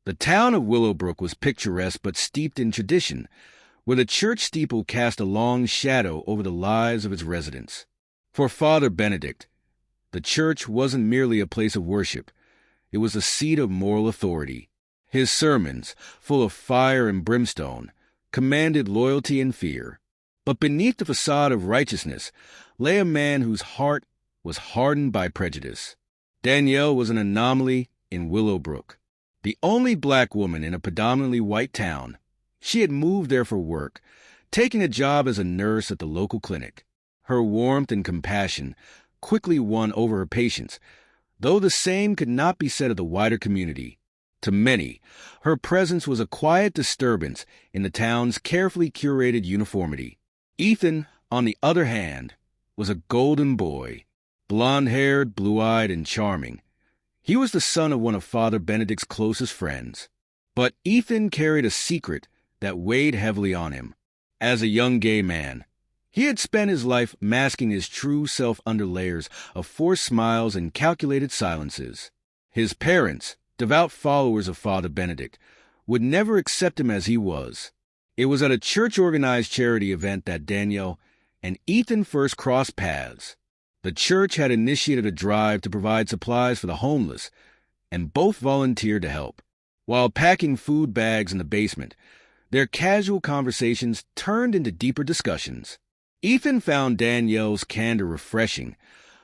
The town of Willowbrook was picturesque but steeped in tradition, where the church steeple cast a long shadow over the lives of its residents. For Father Benedict, the church wasn't merely a place of worship. It was a seat of moral authority. His sermons, full of fire and brimstone, commanded loyalty and fear. But beneath the facade of righteousness lay a man whose heart was hardened by prejudice. Danielle was an anomaly in Willowbrook, the only black woman in a predominantly white town. She had moved there for work, taking a job as a nurse at the local clinic. Her warmth and compassion quickly won over her patients, though the same could not be said of the wider community. To many, her presence was a quiet disturbance in the town's carefully curated uniformity. Ethan, on the other hand, was a golden boy, blonde-haired, blue-eyed, and charming. He was the son of one of Father Benedict's closest friends. But Ethan carried a secret that weighed heavily on him. As a young gay man, he had spent his life masking his true self under layers of forced smiles and calculated silences. His parents, devout followers of Father Benedict, would never accept him as he was. It was at a church-organized charity event that Danielle and Ethan first crossed paths. The church had initiated a drive to provide supplies for the homeless, and both volunteered to help. While packing food bags in the basement, their casual conversations turned into deeper discussions. Ethan found Danielle's candor refreshing,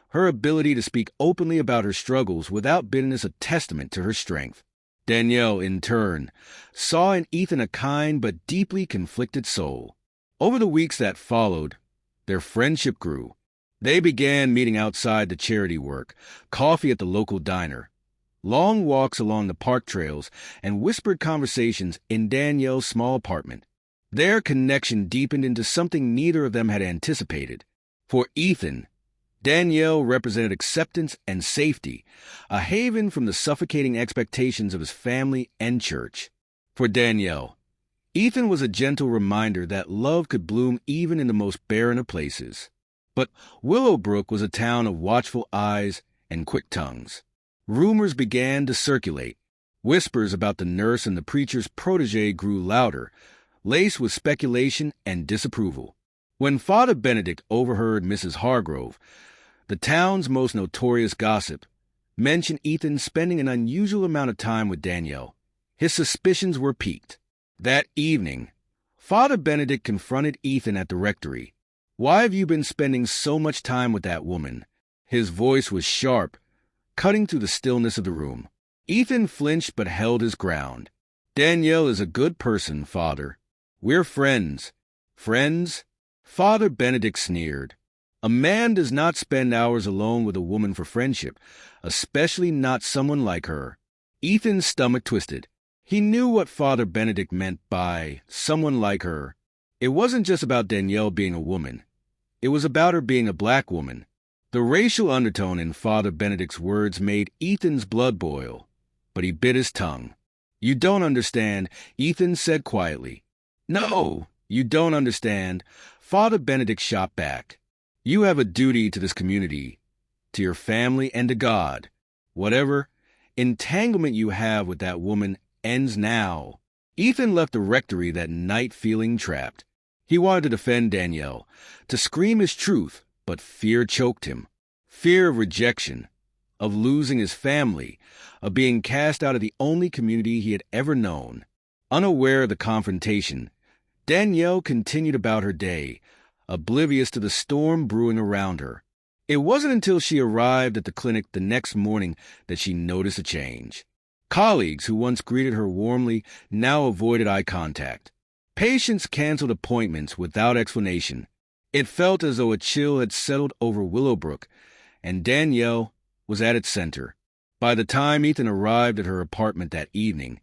her ability to speak openly about her struggles without bitterness a testament to her strength. Danielle, in turn, saw in Ethan a kind but deeply conflicted soul. Over the weeks that followed, their friendship grew. They began meeting outside the charity work, coffee at the local diner, long walks along the park trails, and whispered conversations in Danielle's small apartment. Their connection deepened into something neither of them had anticipated. For Ethan, Danielle represented acceptance and safety, a haven from the suffocating expectations of his family and church. For Danielle, Ethan was a gentle reminder that love could bloom even in the most barren of places. But Willowbrook was a town of watchful eyes and quick tongues. Rumors began to circulate. Whispers about the nurse and the preacher's protege grew louder, laced with speculation and disapproval. When Father Benedict overheard Mrs. Hargrove, the town's most notorious gossip, mention Ethan spending an unusual amount of time with Danielle, his suspicions were piqued. That evening, Father Benedict confronted Ethan at the rectory. "Why have you been spending so much time with that woman?" His voice was sharp, cutting through the stillness of the room. Ethan flinched but held his ground. "Danielle is a good person, Father. We're friends." "Friends?" Father Benedict sneered. "A man does not spend hours alone with a woman for friendship, especially not someone like her." Ethan's stomach twisted. He knew what Father Benedict meant by someone like her. It wasn't just about Danielle being a woman. It was about her being a black woman. The racial undertone in Father Benedict's words made Ethan's blood boil, but he bit his tongue. "You don't understand," Ethan said quietly. "No, you don't understand," Father Benedict shot back. "You have a duty to this community, to your family, and to God. Whatever entanglement you have with that woman ends now." Ethan left the rectory that night feeling trapped. He wanted to defend Danielle, to scream his truth, but fear choked him. Fear of rejection, of losing his family, of being cast out of the only community he had ever known. Unaware of the confrontation, Danielle continued about her day, oblivious to the storm brewing around her. It wasn't until she arrived at the clinic the next morning that she noticed a change. Colleagues who once greeted her warmly now avoided eye contact. Patients canceled appointments without explanation. It felt as though a chill had settled over Willowbrook, and Danielle was at its center. By the time Ethan arrived at her apartment that evening,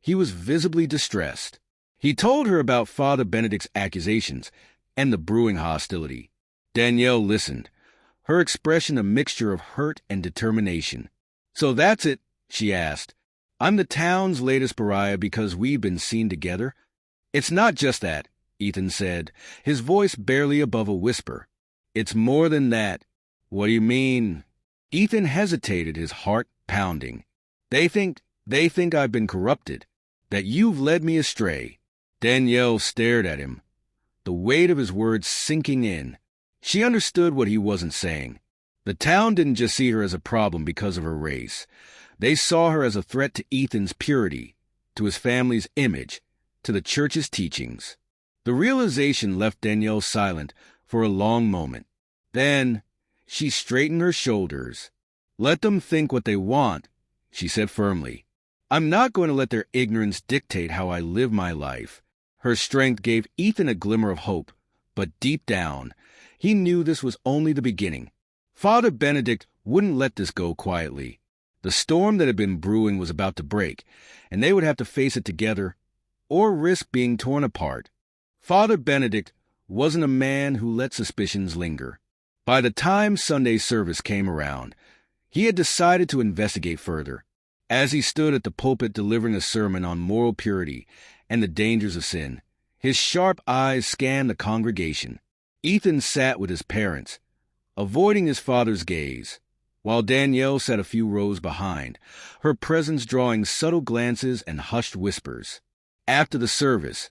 he was visibly distressed. He told her about Father Benedict's accusations and the brewing hostility. Danielle listened, her expression a mixture of hurt and determination. "So that's it?" she asked. "I'm the town's latest pariah because we've been seen together?" "It's not just that," Ethan said, his voice barely above a whisper. "It's more than that." "What do you mean?" Ethan hesitated, his heart pounding. "They think They think I've been corrupted, that you've led me astray." Danielle stared at him, the weight of his words sinking in. She understood what he wasn't saying. The town didn't just see her as a problem because of her race. They saw her as a threat to Ethan's purity, to his family's image, to the church's teachings. The realization left Danielle silent for a long moment. Then she straightened her shoulders. "Let them think what they want," she said firmly. "I'm not going to let their ignorance dictate how I live my life." Her strength gave Ethan a glimmer of hope, but deep down, he knew this was only the beginning. Father Benedict wouldn't let this go quietly. The storm that had been brewing was about to break, and they would have to face it together or risk being torn apart. Father Benedict wasn't a man who let suspicions linger. By the time Sunday service came around, he had decided to investigate further. As he stood at the pulpit delivering a sermon on moral purity and the dangers of sin, his sharp eyes scanned the congregation. Ethan sat with his parents, avoiding his father's gaze, while Danielle sat a few rows behind, her presence drawing subtle glances and hushed whispers. After the service,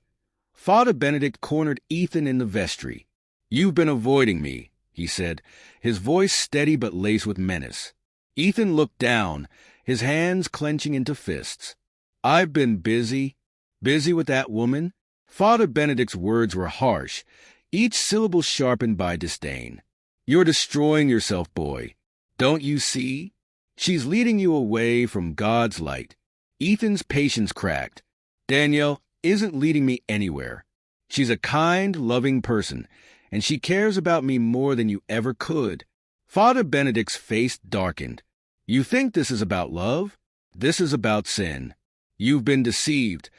Father Benedict cornered Ethan in the vestry. "You've been avoiding me," he said, his voice steady but laced with menace. Ethan looked down, his hands clenching into fists. "I've been busy with that woman?" Father Benedict's words were harsh, each syllable sharpened by disdain. "You're destroying yourself, boy. Don't you see? She's leading you away from God's light." Ethan's patience cracked. "Danielle isn't leading me anywhere. She's a kind, loving person, and she cares about me more than you ever could." Father Benedict's face darkened. "You think this is about love? This is about sin. You've been deceived,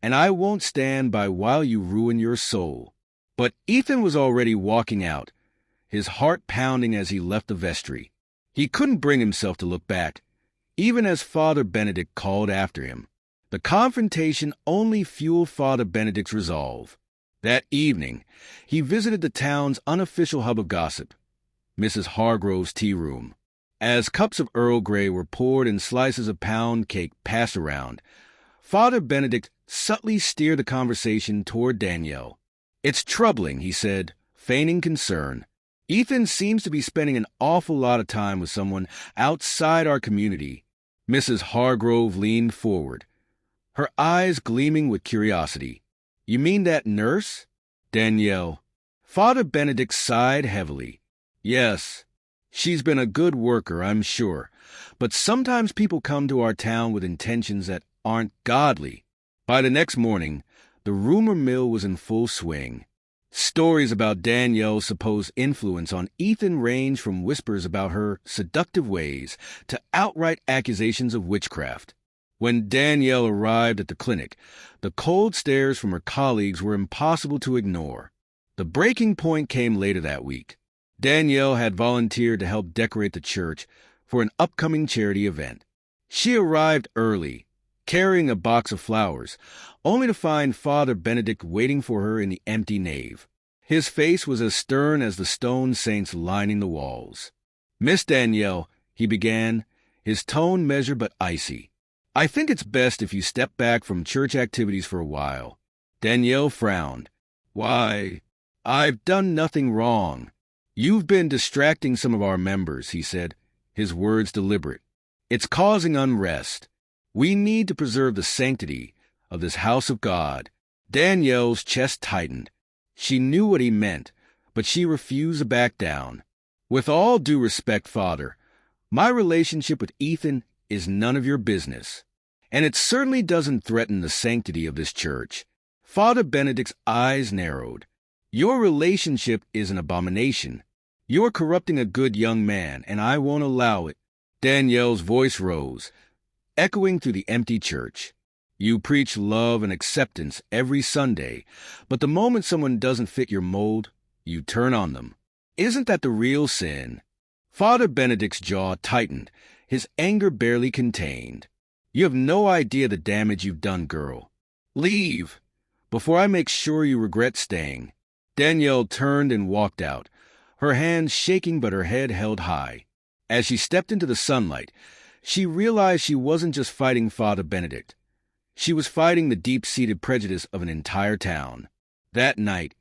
and I won't stand by while you ruin your soul." But Ethan was already walking out, his heart pounding as he left the vestry. He couldn't bring himself to look back, even as Father Benedict called after him. The confrontation only fueled Father Benedict's resolve. That evening, he visited the town's unofficial hub of gossip, Mrs. Hargrove's tea room. As cups of Earl Grey were poured and slices of pound cake passed around, Father Benedict subtly steered the conversation toward Danielle. "It's troubling," he said, feigning concern. "Ethan seems to be spending an awful lot of time with someone outside our community." Mrs. Hargrove leaned forward, her eyes gleaming with curiosity. "You mean that nurse?" "Danielle." Father Benedict sighed heavily. "Yes, she's been a good worker, I'm sure, but sometimes people come to our town with intentions that aren't godly." By the next morning, the rumor mill was in full swing. Stories about Danielle's supposed influence on Ethan ranged from whispers about her seductive ways to outright accusations of witchcraft. When Danielle arrived at the clinic, the cold stares from her colleagues were impossible to ignore. The breaking point came later that week. Danielle had volunteered to help decorate the church for an upcoming charity event. She arrived early, carrying a box of flowers, only to find Father Benedict waiting for her in the empty nave. His face was as stern as the stone saints lining the walls. "Miss Danielle," he began, his tone measured but icy, "I think it's best if you step back from church activities for a while." Danielle frowned. "Why, I've done nothing wrong." "You've been distracting some of our members," he said, his words deliberate. "It's causing unrest. We need to preserve the sanctity of this house of God." Danielle's chest tightened. She knew what he meant, but she refused to back down. "With all due respect, Father, my relationship with Ethan is none of your business, and it certainly doesn't threaten the sanctity of this church." Father Benedict's eyes narrowed. "Your relationship is an abomination. You're corrupting a good young man, and I won't allow it." Danielle's voice rose, echoing through the empty church. "You preach love and acceptance every Sunday, but the moment someone doesn't fit your mold, you turn on them. Isn't that the real sin?" Father Benedict's jaw tightened, his anger barely contained. "You have no idea the damage you've done, girl. Leave, before I make sure you regret staying." Danielle turned and walked out, her hands shaking but her head held high. As she stepped into the sunlight, She realized she wasn't just fighting Father Benedict. She was fighting the deep-seated prejudice of an entire town. That night,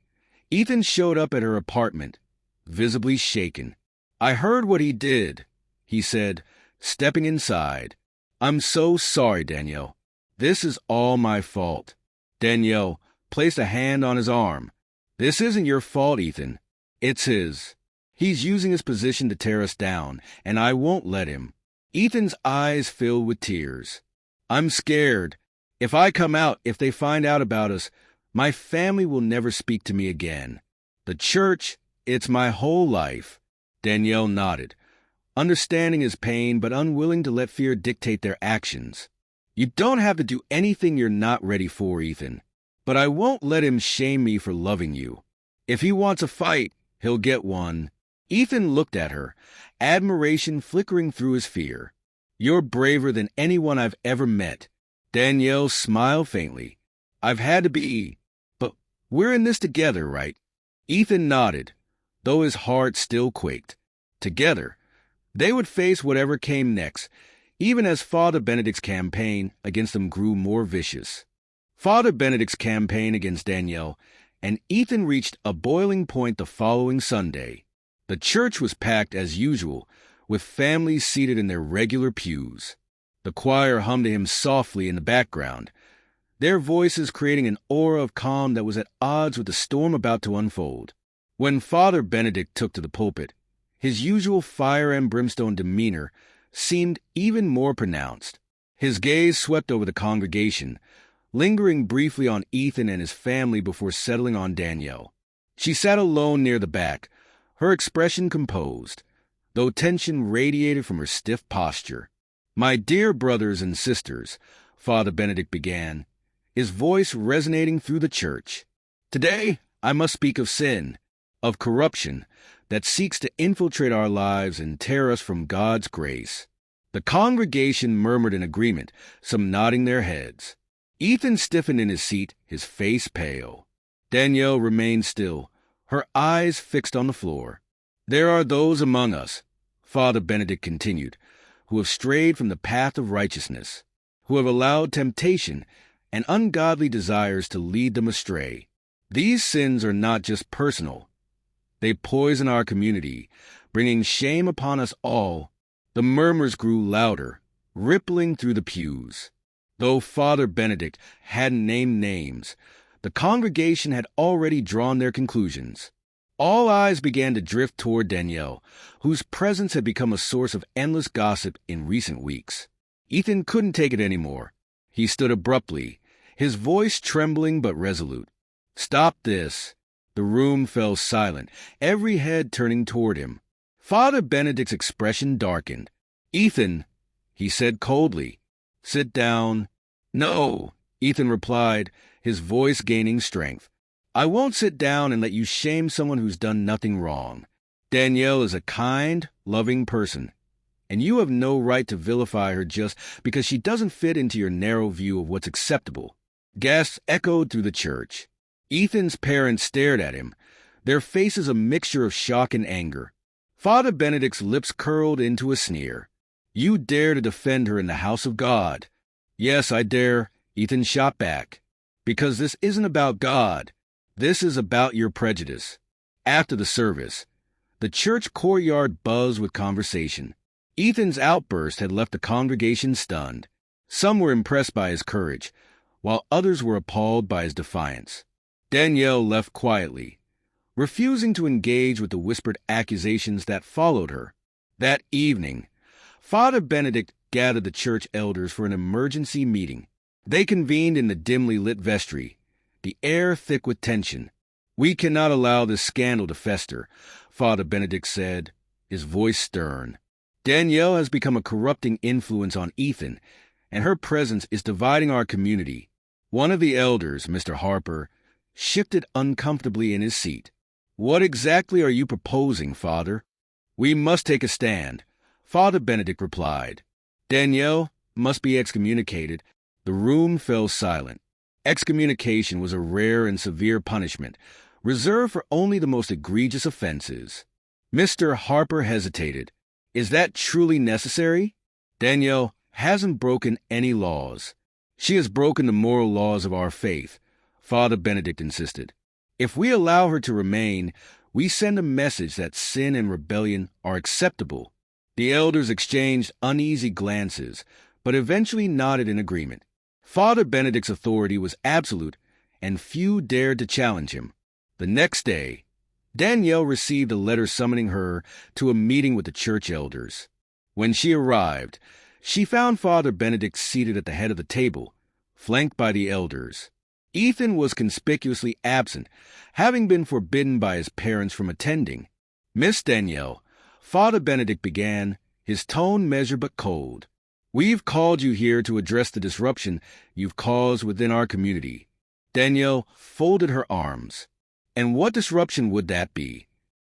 Ethan showed up at her apartment, visibly shaken. "I heard what he did," he said, stepping inside. "I'm so sorry, Danielle. This is all my fault." Danielle placed a hand on his arm. "This isn't your fault, Ethan. It's his. He's using his position to tear us down, and I won't let him." Ethan's eyes filled with tears. "I'm scared. If they find out about us, my family will never speak to me again. The church, it's my whole life." Danielle nodded, understanding his pain but unwilling to let fear dictate their actions. "You don't have to do anything you're not ready for, Ethan. But I won't let him shame me for loving you. If he wants a fight, he'll get one." Ethan looked at her, admiration flickering through his fear. "You're braver than anyone I've ever met." Danielle smiled faintly. "I've had to be, but we're in this together, right?" Ethan nodded, though his heart still quaked. Together, they would face whatever came next, even as Father Benedict's campaign against them grew more vicious. Father Benedict's campaign against Danielle and Ethan reached a boiling point the following Sunday. The church was packed as usual, with families seated in their regular pews. The choir hummed to him softly in the background, their voices creating an aura of calm that was at odds with the storm about to unfold. When Father Benedict took to the pulpit, his usual fire and brimstone demeanor seemed even more pronounced. His gaze swept over the congregation, lingering briefly on Ethan and his family before settling on Danielle. She sat alone near the back, her expression composed, though tension radiated from her stiff posture. "My dear brothers and sisters," Father Benedict began, his voice resonating through the church. "Today I must speak of sin, of corruption that seeks to infiltrate our lives and tear us from God's grace." The congregation murmured in agreement, some nodding their heads. Ethan stiffened in his seat, his face pale. Danielle remained still, her eyes fixed on the floor. "There are those among us," Father Benedict continued, "who have strayed from the path of righteousness, who have allowed temptation and ungodly desires to lead them astray. These sins are not just personal. They poison our community, bringing shame upon us all." The murmurs grew louder, rippling through the pews. Though Father Benedict hadn't named names, the congregation had already drawn their conclusions. All eyes began to drift toward Danielle, whose presence had become a source of endless gossip in recent weeks. Ethan couldn't take it anymore. He stood abruptly, his voice trembling but resolute. "Stop this." The room fell silent, every head turning toward him. Father Benedict's expression darkened. "Ethan," he said coldly, "sit down." "No," Ethan replied, his voice gaining strength. "I won't sit down and let you shame someone who's done nothing wrong. Danielle is a kind, loving person, and you have no right to vilify her just because she doesn't fit into your narrow view of what's acceptable." Gasps echoed through the church. Ethan's parents stared at him, their faces a mixture of shock and anger. Father Benedict's lips curled into a sneer. "You dare to defend her in the house of God?" "Yes, I dare," Ethan shot back. "Because this isn't about God. This is about your prejudice." After the service, the church courtyard buzzed with conversation. Ethan's outburst had left the congregation stunned. Some were impressed by his courage, while others were appalled by his defiance. Danielle left quietly, refusing to engage with the whispered accusations that followed her. That evening, Father Benedict gathered the church elders for an emergency meeting. They convened in the dimly lit vestry, the air thick with tension. "We cannot allow this scandal to fester," Father Benedict said, his voice stern. "Danielle has become a corrupting influence on Ethan, and her presence is dividing our community." One of the elders, Mr. Harper, shifted uncomfortably in his seat. "What exactly are you proposing, Father?" "We must take a stand," Father Benedict replied. "Danielle must be excommunicated." The room fell silent. Excommunication was a rare and severe punishment, reserved for only the most egregious offenses. Mr. Harper hesitated. "Is that truly necessary?" Danielle hasn't broken any laws. She has broken the moral laws of our faith, Father Benedict insisted. If we allow her to remain, we send a message that sin and rebellion are acceptable. The elders exchanged uneasy glances, but eventually nodded in agreement. Father Benedict's authority was absolute, and few dared to challenge him. The next day, Danielle received a letter summoning her to a meeting with the church elders. When she arrived, she found Father Benedict seated at the head of the table, flanked by the elders. Ethan was conspicuously absent, having been forbidden by his parents from attending. Miss Danielle, Father Benedict began, his tone measured but cold. We've called you here to address the disruption you've caused within our community. Danielle folded her arms. And what disruption would that be?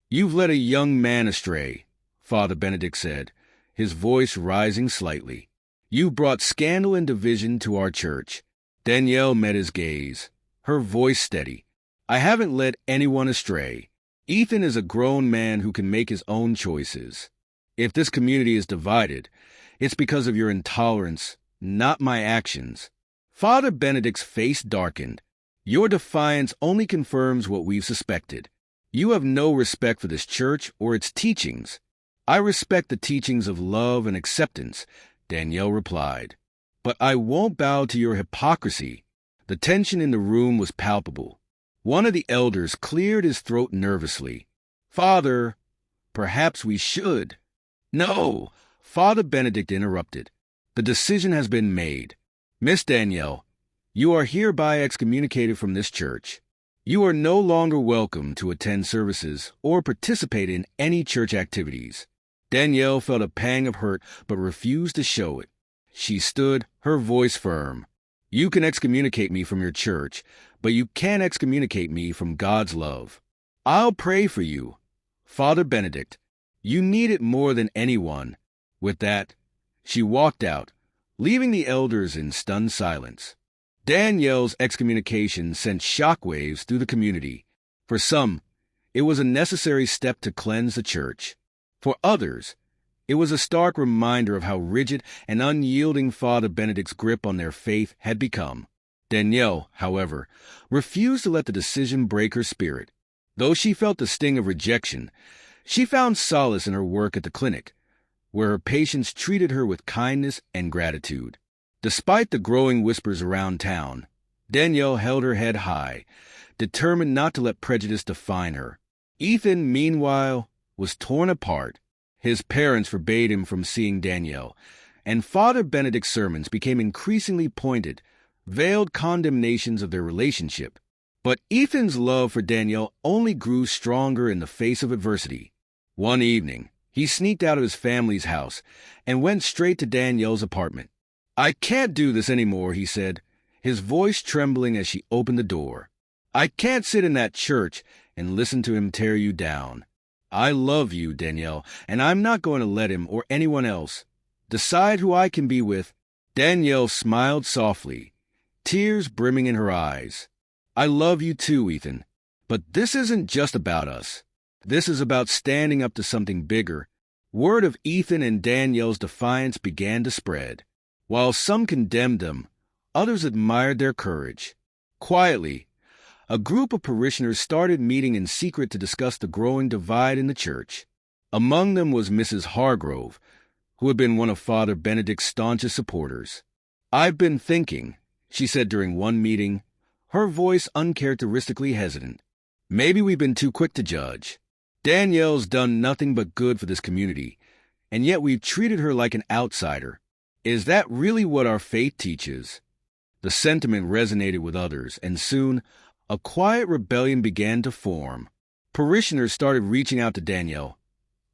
You've led a young man astray, Father Benedict said, his voice rising slightly. You brought scandal and division to our church. Danielle met his gaze, her voice steady. I haven't led anyone astray. Ethan is a grown man who can make his own choices. If this community is divided, it's because of your intolerance, not my actions. Father Benedict's face darkened. Your defiance only confirms what we've suspected. You have no respect for this church or its teachings. I respect the teachings of love and acceptance, Danielle replied. But I won't bow to your hypocrisy. The tension in the room was palpable. One of the elders cleared his throat nervously. Father, perhaps we should. No, Father Benedict interrupted. The decision has been made. Miss Danielle, you are hereby excommunicated from this church. You are no longer welcome to attend services or participate in any church activities. Danielle felt a pang of hurt but refused to show it. She stood, her voice firm. You can excommunicate me from your church, but you can't excommunicate me from God's love. I'll pray for you. Father Benedict, you need it more than anyone. With that, she walked out, leaving the elders in stunned silence. Danielle's excommunication sent shockwaves through the community. For some, it was a necessary step to cleanse the church. For others, it was a stark reminder of how rigid and unyielding Father Benedict's grip on their faith had become. Danielle, however, refused to let the decision break her spirit. Though she felt the sting of rejection, she found solace in her work at the clinic, where her patients treated her with kindness and gratitude. Despite the growing whispers around town, Danielle held her head high, determined not to let prejudice define her. Ethan, meanwhile, was torn apart. His parents forbade him from seeing Danielle, and Father Benedict's sermons became increasingly pointed, veiled condemnations of their relationship. But Ethan's love for Danielle only grew stronger in the face of adversity. One evening, he sneaked out of his family's house and went straight to Danielle's apartment. I can't do this anymore, he said, his voice trembling as she opened the door. I can't sit in that church and listen to him tear you down. I love you, Danielle, and I'm not going to let him or anyone else decide who I can be with. Danielle smiled softly, tears brimming in her eyes. I love you too, Ethan, but this isn't just about us. This is about standing up to something bigger. Word of Ethan and Danielle's defiance began to spread. While some condemned them, others admired their courage. Quietly, a group of parishioners started meeting in secret to discuss the growing divide in the church. Among them was Mrs. Hargrove, who had been one of Father Benedict's staunchest supporters. I've been thinking, she said during one meeting, her voice uncharacteristically hesitant. Maybe we've been too quick to judge. Danielle's done nothing but good for this community, and yet we've treated her like an outsider. Is that really what our faith teaches? The sentiment resonated with others, and soon a quiet rebellion began to form. Parishioners started reaching out to Danielle,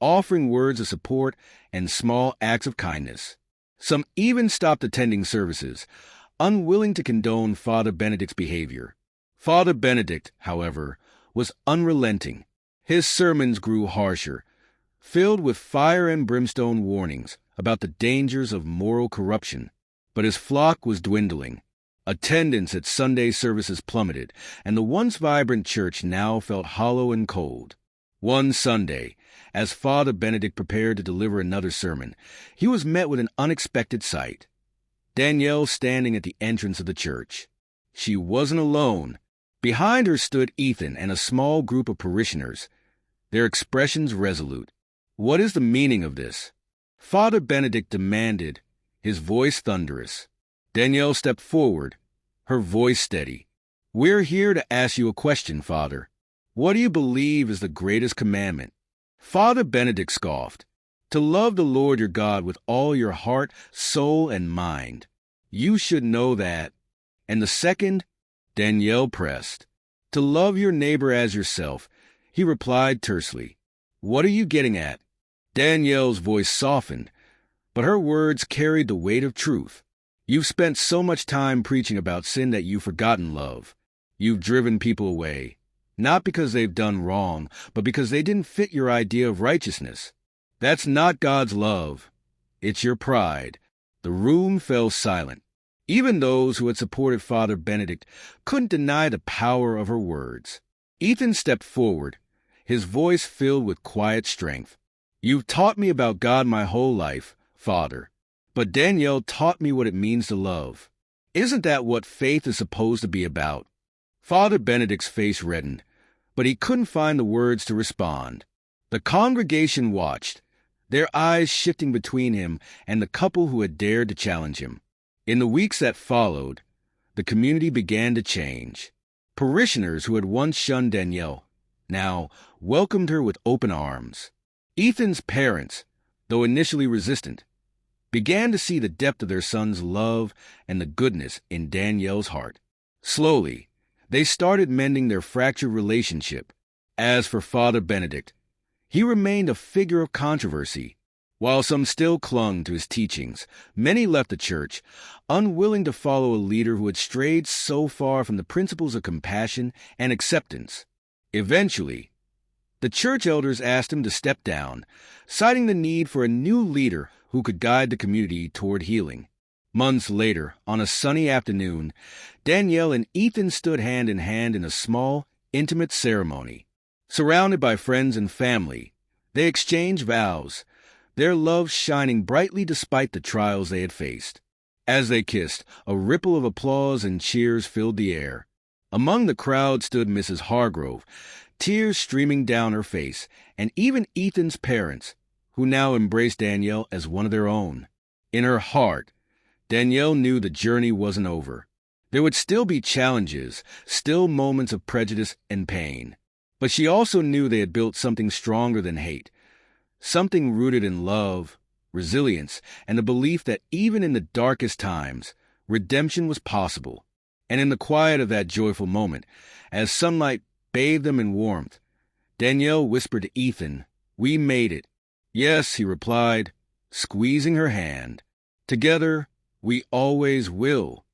offering words of support and small acts of kindness. Some even stopped attending services, unwilling to condone Father Benedict's behavior. Father Benedict, however, was unrelenting. His sermons grew harsher, filled with fire and brimstone warnings about the dangers of moral corruption. But his flock was dwindling. Attendance at Sunday services plummeted, and the once vibrant church now felt hollow and cold. One Sunday, as Father Benedict prepared to deliver another sermon, he was met with an unexpected sight. Danielle standing at the entrance of the church. She wasn't alone. Behind her stood Ethan and a small group of parishioners, their expressions resolute. "What is the meaning of this?" Father Benedict demanded, his voice thunderous. Danielle stepped forward, her voice steady. "We're here to ask you a question, Father. What do you believe is the greatest commandment?" Father Benedict scoffed. "To love the Lord your God with all your heart, soul, and mind. You should know that." "And the second?" Danielle pressed. "To love your neighbor as yourself," he replied tersely. "What are you getting at?" Danielle's voice softened, but her words carried the weight of truth. "You've spent so much time preaching about sin that you've forgotten love. You've driven people away, not because they've done wrong, but because they didn't fit your idea of righteousness. That's not God's love. It's your pride." The room fell silent. Even those who had supported Father Benedict couldn't deny the power of her words. Ethan stepped forward, his voice filled with quiet strength. "You've taught me about God my whole life, Father, but Danielle taught me what it means to love. Isn't that what faith is supposed to be about?" Father Benedict's face reddened, but he couldn't find the words to respond. The congregation watched, their eyes shifting between him and the couple who had dared to challenge him. In the weeks that followed, the community began to change. Parishioners who had once shunned Danielle now welcomed her with open arms. Ethan's parents, though initially resistant, began to see the depth of their son's love and the goodness in Danielle's heart. Slowly, they started mending their fractured relationship. As for Father Benedict, he remained a figure of controversy. While some still clung to his teachings, many left the church, unwilling to follow a leader who had strayed so far from the principles of compassion and acceptance. Eventually, the church elders asked him to step down, citing the need for a new leader who could guide the community toward healing. Months later, on a sunny afternoon, Danielle and Ethan stood hand in hand in a small, intimate ceremony. Surrounded by friends and family, they exchanged vows, their love shining brightly despite the trials they had faced. As they kissed, a ripple of applause and cheers filled the air. Among the crowd stood Mrs. Hargrove, tears streaming down her face, and even Ethan's parents, who now embraced Danielle as one of their own. In her heart, Danielle knew the journey wasn't over. There would still be challenges, still moments of prejudice and pain. But she also knew they had built something stronger than hate, something rooted in love, resilience, and the belief that even in the darkest times, redemption was possible. And in the quiet of that joyful moment, as sunlight bathed them in warmth, Danielle whispered to Ethan, "We made it." "Yes," he replied, squeezing her hand. "Together, we always will."